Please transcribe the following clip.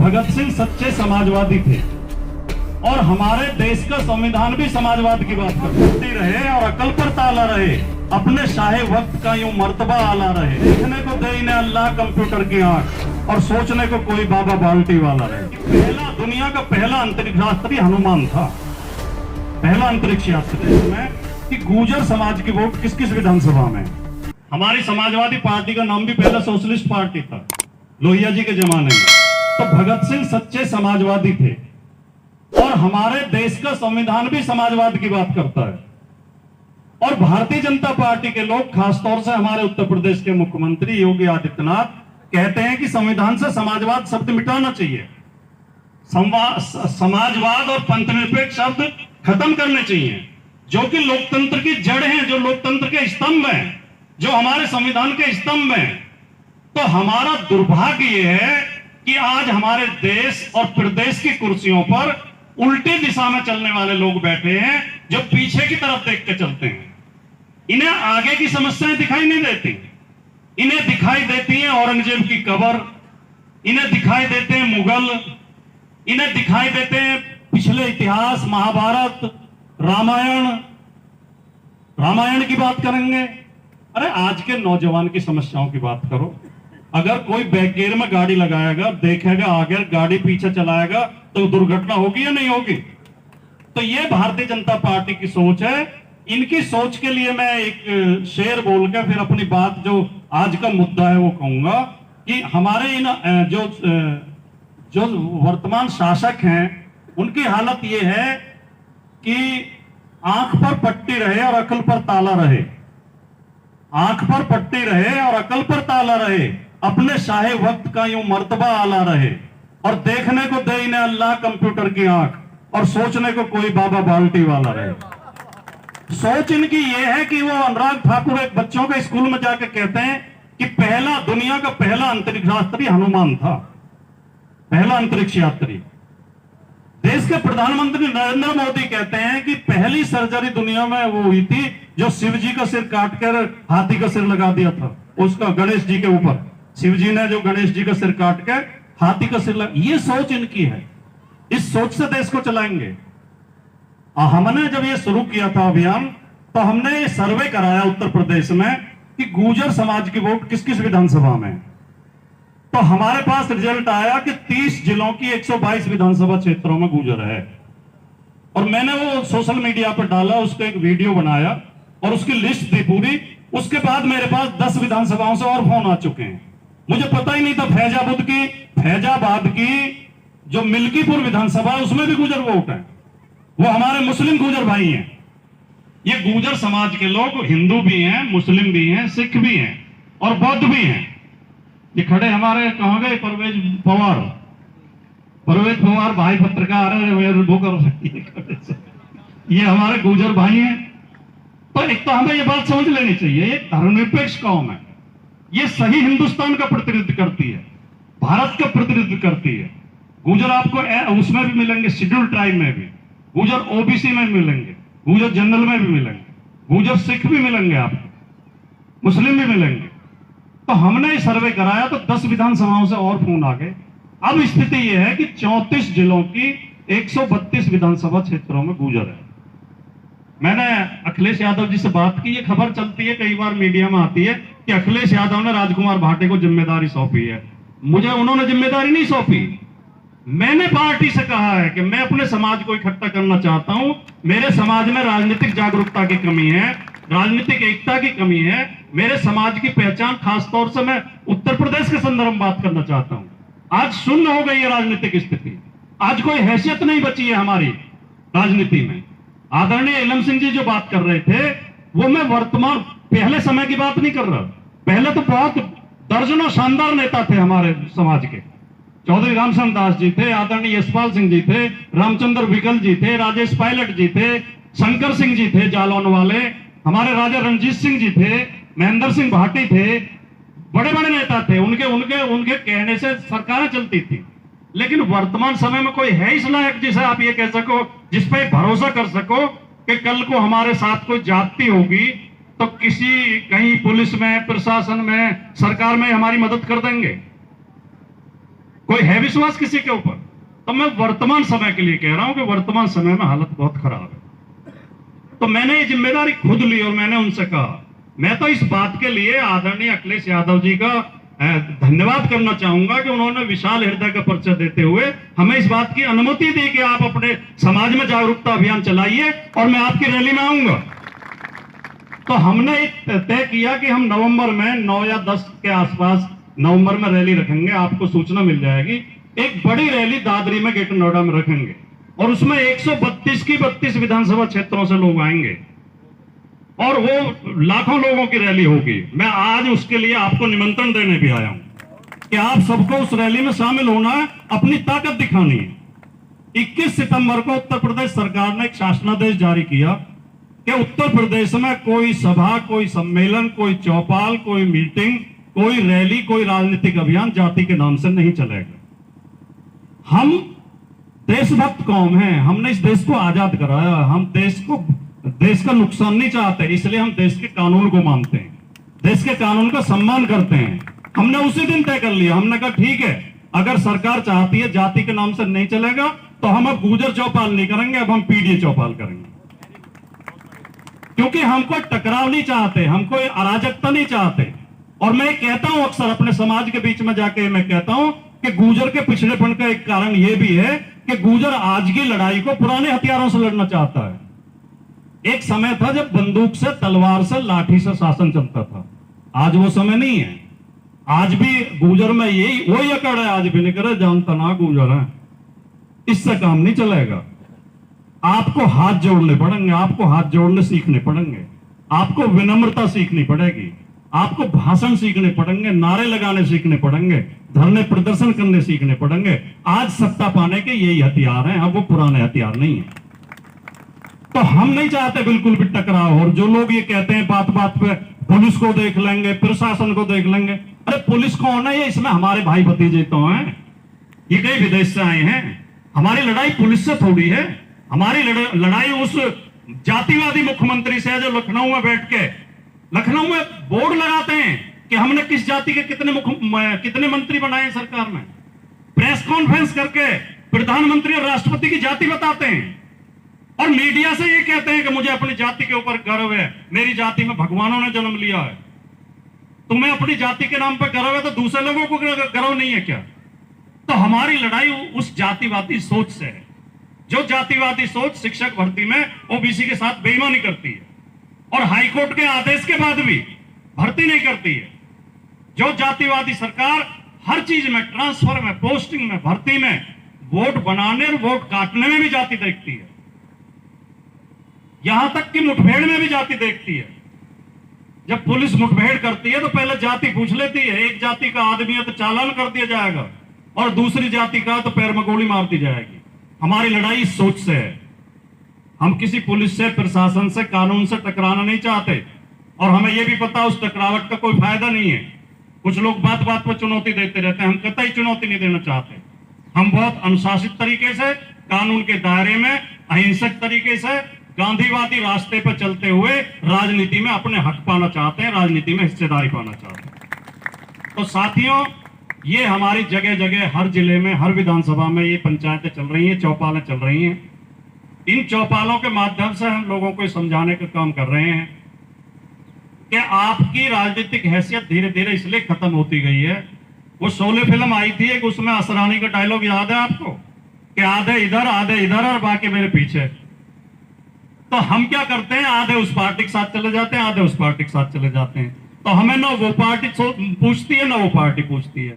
भगत सिंह सच्चे समाजवादी थे और हमारे देश का संविधान भी समाजवाद की बात करती रहे और अकल पर ताला रहे, अपने शाहे वक्त का यूं मर्तबा आला रहे। देखने को दे इन्हें अल्लाह कंप्यूटर की आंख और सोचने को कोई बाबा बाल्टी वाला रहे। पहला दुनिया का पहला अंतरिक्ष यात्री हनुमान था, पहला अंतरिक्ष यात्री। इसमें कि गुर्जर समाज की वोट किस किस विधानसभा में। हमारी समाजवादी पार्टी का नाम भी पहला सोशलिस्ट पार्टी था लोहिया जी के जमाने में। तो भगत सिंह सच्चे समाजवादी थे और हमारे देश का संविधान भी समाजवाद की बात करता है। और भारतीय जनता पार्टी के लोग, खासतौर से हमारे उत्तर प्रदेश के मुख्यमंत्री योगी आदित्यनाथ, कहते हैं कि संविधान से समाजवाद शब्द मिटाना चाहिए, समाजवाद और पंथनिरपेक्ष शब्द खत्म करने चाहिए, जो कि लोकतंत्र की जड़ हैं, जो लोकतंत्र के स्तंभ हैं, जो हमारे संविधान के स्तंभ हैं। तो हमारा दुर्भाग्य यह है कि आज हमारे देश और प्रदेश की कुर्सियों पर उल्टी दिशा में चलने वाले लोग बैठे हैं, जो पीछे की तरफ देख के चलते हैं। इन्हें आगे की समस्याएं दिखाई नहीं देती, इन्हें दिखाई देती है औरंगजेब की कब्र, इन्हें दिखाई देते हैं मुगल, इन्हें दिखाई देते हैं पिछले इतिहास, महाभारत, रामायण की बात करेंगे। अरे आज के नौजवान की समस्याओं की बात करो। अगर कोई बैक गियर में गाड़ी लगाएगा, देखेगा आगे, गाड़ी पीछे चलाएगा, तो दुर्घटना होगी या नहीं होगी? तो ये भारतीय जनता पार्टी की सोच है। इनकी सोच के लिए मैं एक शेर बोल के फिर अपनी बात, जो आज का मुद्दा है, वो कहूंगा कि हमारे इन जो वर्तमान शासक हैं, उनकी हालत ये है कि आंख पर पट्टी रहे और अकल पर ताला रहे, आंख पर पट्टी रहे और अकल पर ताला रहे, अपने शाहे वक्त का यूं मर्तबा आला रहे, और देखने को दे इन्हें अल्लाह कंप्यूटर की आंख और सोचने को कोई बाबा बाल्टी वाला रहे। सोच इनकी यह है कि वो अनुराग ठाकुर एक बच्चों के स्कूल में जाके कहते हैं कि पहला दुनिया का पहला अंतरिक्ष यात्री हनुमान था, पहला अंतरिक्ष यात्री। देश के प्रधानमंत्री नरेंद्र मोदी कहते हैं कि पहली सर्जरी दुनिया में वो हुई थी जो शिव जी का सिर काटकर हाथी का सिर लगा दिया था, उसका गणेश जी के ऊपर। शिव जी ने जो गणेश जी का सिर काट के हाथी का सिर लगा, ये सोच इनकी है। इस सोच से देश को चलाएंगे। हमने जब ये शुरू किया था अभियान, तो हमने ये सर्वे कराया उत्तर प्रदेश में कि गुर्जर समाज की वोट किस किस विधानसभा में। तो हमारे पास रिजल्ट आया कि 30 जिलों की 122 विधानसभा क्षेत्रों में गुर्जर है। और मैंने वो सोशल मीडिया पर डाला, उसका एक वीडियो बनाया और उसकी लिस्ट दी पूरी। उसके बाद मेरे पास 10 विधानसभाओं से और फोन आ चुके हैं। मुझे पता ही नहीं था फैजाबाद की जो मिल्कीपुर विधानसभा है, उसमें भी गुर्जर वोट है। वो हमारे मुस्लिम गुर्जर भाई हैं। ये गुर्जर समाज के लोग हिंदू भी हैं, मुस्लिम भी हैं, सिख भी हैं और बौद्ध भी हैं। ये खड़े हमारे कहाँ गए? परवेज पवार भाई पत्रकार है, वो कर सकती है। ये हमारे गुर्जर भाई हैं। तो एक तो हमें ये बात समझ लेनी चाहिए, ये धर्मनिरपेक्ष कौम है, ये सही हिंदुस्तान का प्रतिनिधित्व करती है, भारत का प्रतिनिधित्व करती है। गुर्जर आपको उसमें भी मिलेंगे, शेड्यूल ट्राइब में भी, गुर्जर ओबीसी में भी मिलेंगे, गुर्जर जनरल में भी मिलेंगे, गुर्जर सिख भी मिलेंगे, आपको मुस्लिम भी मिलेंगे। तो हमने ये सर्वे कराया तो 10 विधानसभाओं से और फोन आ गए। अब स्थिति यह है कि 34 जिलों की 132 विधानसभा क्षेत्रों में गुर्जर है। मैंने अखिलेश यादव जी से बात की, ये खबर चलती है, कई बार मीडिया में आती है कि अखिलेश यादव ने राजकुमार भाटे को जिम्मेदारी सौंपी है। मुझे उन्होंने जिम्मेदारी नहीं सौंपी। मैंने पार्टी से कहा है कि मैं अपने समाज को इकट्ठा करना चाहता हूं। मेरे समाज में राजनीतिक जागरूकता की कमी है, राजनीतिक एकता की कमी है। मेरे समाज की पहचान, खासतौर से मैं उत्तर प्रदेश के संदर्भ में बात करना चाहता हूं। आज शून्य हो गई है राजनीतिक स्थिति, आज कोई हैसियत नहीं बची है हमारी राजनीति में। आदरणीय इलम सिंह जी जो बात कर रहे थे, वो मैं वर्तमान पहले समय की बात नहीं कर रहा। पहले तो बहुत दर्जनों शानदार नेता थे हमारे समाज के। चौधरी रामचंद्र दास जी थे, आदरणीय यशपाल सिंह जी थे, रामचंद्र विकल जी थे, राजेश पायलट जी थे, शंकर सिंह जी थे जालौन वाले, हमारे राजा रणजीत सिंह जी थे, महेंद्र सिंह भाटी थे, बड़े बड़े नेता थे। उनके कहने से सरकारें चलती थी। लेकिन वर्तमान समय में कोई है इस लायक जिसे आप ये कह सको, जिस पे भरोसा कर सको कि कल को हमारे साथ कोई जाति होगी तो कहीं पुलिस में, प्रशासन में, सरकार में हमारी मदद कर देंगे? कोई है विश्वास किसी के ऊपर? तो मैं वर्तमान समय के लिए कह रहा हूं कि वर्तमान समय में हालत बहुत खराब है। तो मैंने ये जिम्मेदारी खुद ली और मैंने उनसे कहा, मैं तो इस बात के लिए आदरणीय अखिलेश यादव जी का धन्यवाद करना चाहूंगा कि उन्होंने विशाल हृदय का परिचय देते हुए हमें इस बात की अनुमति दी कि आप अपने समाज में जागरूकता अभियान चलाइए और मैं आपकी रैली में आऊंगा। तो हमने तय किया कि हम नवंबर में 9 या 10 के आसपास नवंबर में रैली रखेंगे, आपको सूचना मिल जाएगी। एक बड़ी रैली दादरी में ग्रेटर नोएडा में रखेंगे और उसमें 132 की 32 विधानसभा क्षेत्रों से लोग आएंगे और वो लाखों लोगों की रैली होगी। मैं आज उसके लिए आपको निमंत्रण देने भी आया हूं कि आप सबको उस रैली में शामिल होना है, अपनी ताकत दिखानी है। 21 सितंबर को उत्तर प्रदेश सरकार ने एक शासनादेश जारी किया कि उत्तर प्रदेश में कोई सभा, कोई सम्मेलन, कोई चौपाल, कोई मीटिंग, कोई रैली, कोई राजनीतिक अभियान जाति के नाम से नहीं चलेगा। हम देशभक्त कौम हैं, हमने इस देश को आजाद कराया, हम देश का नुकसान नहीं चाहते, इसलिए हम देश के कानून को मानते हैं, देश के कानून का सम्मान करते हैं। हमने उसी दिन तय कर लिया, हमने कहा ठीक है, अगर सरकार चाहती है जाति के नाम से नहीं चलेगा तो हम अब गुर्जर चौपाल नहीं करेंगे, अब हम पीडीए चौपाल करेंगे। क्योंकि हम कोई टकराव नहीं चाहते, हम कोई अराजकता नहीं चाहते। और मैं कहता हूं अक्सर अपने समाज के बीच में जाके मैं कहता हूं कि गुर्जर के पिछड़ेपन का एक कारण यह भी है कि गुर्जर आज की लड़ाई को पुराने हथियारों से लड़ना चाहता है। एक समय था जब बंदूक से, तलवार से, लाठी से शासन चलता था, आज वो समय नहीं है। आज भी गुर्जर में यही वही अकड़ है, आज भी नहीं करे जानता ना गुर्जर है, इससे काम नहीं चलेगा। आपको हाथ जोड़ने पड़ेंगे, आपको हाथ जोड़ने सीखने पड़ेंगे, आपको विनम्रता सीखनी पड़ेगी, आपको भाषण सीखने पड़ेंगे, नारे लगाने सीखने पड़ेंगे, धरने प्रदर्शन करने सीखने पड़ेंगे। आज सत्ता पाने के यही हथियार हैं, अब वो पुराने हथियार नहीं है। तो हम नहीं चाहते बिल्कुल भी टकराव। और जो लोग ये कहते हैं बात बात पे पुलिस को देख लेंगे, प्रशासन को देख लेंगे, अरे पुलिस कौन है? ये इसमें हमारे भाई भतीजे तो हैं, ये कई विदेश से आए हैं। हमारी लड़ाई पुलिस से थोड़ी है, हमारी लड़ाई उस जातिवादी मुख्यमंत्री से है जो लखनऊ में बैठ के लखनऊ में बोर्ड लगाते हैं कि हमने किस जाति के कितने मंत्री बनाए हैं सरकार में, प्रेस कॉन्फ्रेंस करके प्रधानमंत्री और राष्ट्रपति की जाति बताते हैं और मीडिया से ये कहते हैं कि मुझे अपनी जाति के ऊपर गर्व है, मेरी जाति में भगवानों ने जन्म लिया है। तुम्हें अपनी जाति के नाम पर गर्व है तो दूसरे लोगों को गर्व नहीं है क्या? तो हमारी लड़ाई उस जातिवादी सोच से है, जो जातिवादी सोच शिक्षक भर्ती में ओबीसी के साथ बेईमानी करती है और हाईकोर्ट के आदेश के बाद भी भर्ती नहीं करती है। जो जातिवादी सरकार हर चीज में, ट्रांसफर में, पोस्टिंग में, भर्ती में, वोट बनाने और वोट काटने में भी जाति देखती है, यहां तक कि मुठभेड़ में भी जाति देखती है। जब पुलिस मुठभेड़ करती है तो पहले जाति पूछ लेती है, एक जाति का आदमी है तो चालान कर दिया जाएगा और दूसरी जाति का तो पैर में गोली मार दी जाएगी। हमारी लड़ाई इस सोच से है। हम किसी पुलिस से, प्रशासन से, कानून से टकराना नहीं चाहते और हमें यह भी पता उस टकरावट का कोई फायदा नहीं है। कुछ लोग बात बात पर चुनौती देते रहते हैं, हम कतई चुनौती नहीं देना चाहते। हम बहुत अनुशासित तरीके से, कानून के दायरे में, अहिंसक तरीके से, गांधीवादी रास्ते पर चलते हुए राजनीति में अपने हक पाना चाहते हैं, राजनीति में हिस्सेदारी पाना चाहते हैं। तो साथियों, ये हमारी जगह जगह, हर जिले में, हर विधानसभा में ये पंचायतें चल रही हैं, चौपालें चल रही हैं। इन चौपालों के माध्यम से हम लोगों को समझाने का काम कर रहे हैं कि आपकी राजनीतिक हैसियत धीरे धीरे इसलिए खत्म होती गई है। वो शोले फिल्म आई थी एक, उसमें असरानी का डायलॉग याद है आपको कि आधे इधर और बाकी मेरे पीछे। तो हम क्या करते हैं, आधे उस पार्टी के साथ चले जाते हैं, आधे उस पार्टी के साथ चले जाते हैं। तो हमें ना वो पार्टी पूछती है ना वो पार्टी पूछती है।